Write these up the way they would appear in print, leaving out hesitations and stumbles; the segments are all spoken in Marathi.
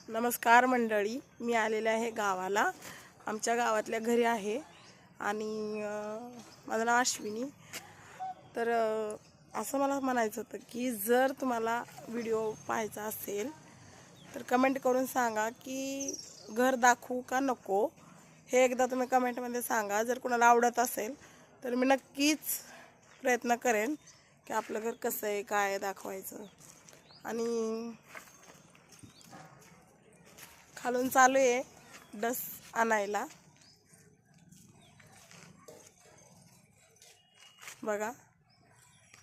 नमस्कार मंडळी, मी आलेले आहे गावाला. आमच्या गावातल्या घरी आहे आणि माझं नाव अश्विनी. तर असं मला म्हणायचं होतं की जर तुम्हाला व्हिडिओ पाहायचा असेल तर कमेंट करून सांगा की घर दाखवू का नको, हे एकदा तुम्ही कमेंटमध्ये सांगा. जर कोणाला आवडत असेल तर मी नक्कीच प्रयत्न करेन की आपलं घर कसं आहे काय दाखवायचं. आणि खालून चालू आहे डस आणायला, बघा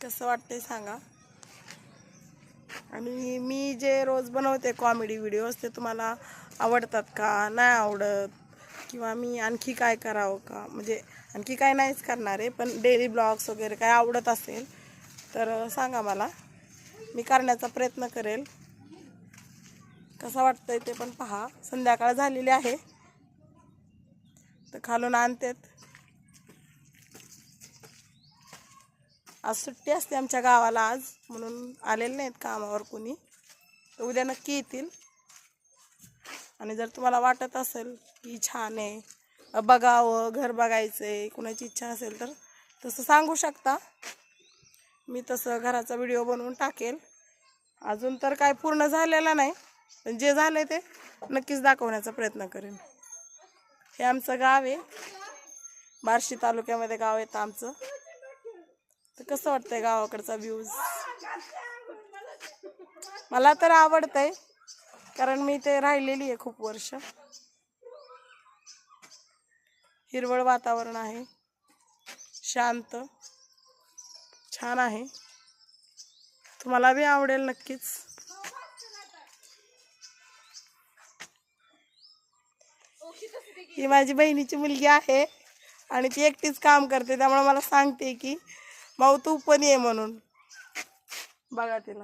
कसं वाटतंय सांगा. आणि मी जे रोज बनवते कॉमेडी व्हिडिओज ते तुम्हाला आवडतात का नाही आवडत, किंवा मी आणखी काय करावं का, म्हणजे आणखी काय नाहीच करणार आहे, पण डेली ब्लॉग्स वगैरे काय आवडत असेल तर सांगा मला, मी करण्याचा प्रयत्न करेल. कसं वाटतंय ते पण पहा. संध्याकाळ झालेली आहे तर खालून आणतेत. आज सुट्टी असते आमच्या गावाला आज, म्हणून आलेले नाहीत कामावर कोणी, तर उद्या नक्की येतील. आणि जर तुम्हाला वाटत असेल की छान आहे बघावं, घर बघायचं आहे, कुणाची इच्छा असेल तर तसं सांगू शकता, मी तसं घराचा व्हिडिओ बनवून टाकेल. अजून तर काय पूर्ण झालेला नाही, पण जे झालं ते नक्कीच दाखवण्याचा प्रयत्न करेन. हे आमचं गाव आहे, बार्शी तालुक्यामध्ये गाव येतं आमचं. तर कसं वाटतंय गावाकडचा व्ह्यूज? मला तर आवडतंय, कारण मी ते राहिलेली आहे खूप वर्ष. हिरवळ वातावरण आहे, शांत, छान आहे. तुम्हाला बी आवडेल नक्कीच. ही माझी बहिणीची मुलगी आहे आणि ती एकटीच काम करते, त्यामुळे मला सांगते की माऊ तू पण ये म्हणून. बघा तिला.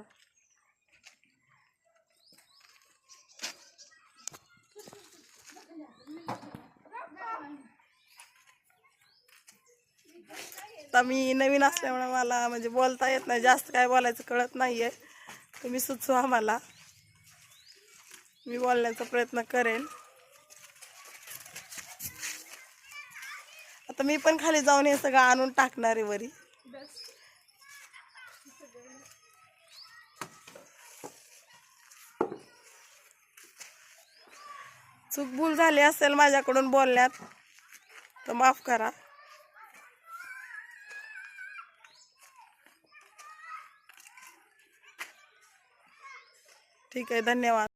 आता मी नवीन असल्यामुळे मला म्हणजे बोलता येत नाही, जास्त काय बोलायचं कळत नाहीये. तुम्ही सुचवा मला, मी बोलण्याचा प्रयत्न करेन. आता मी पण खाली जाऊन हे सगळं आणून टाकणार आहे वरी. चूकभूल झाली असेल माझ्याकडून बोलण्यात तर माफ करा. ठीक आहे, धन्यवाद.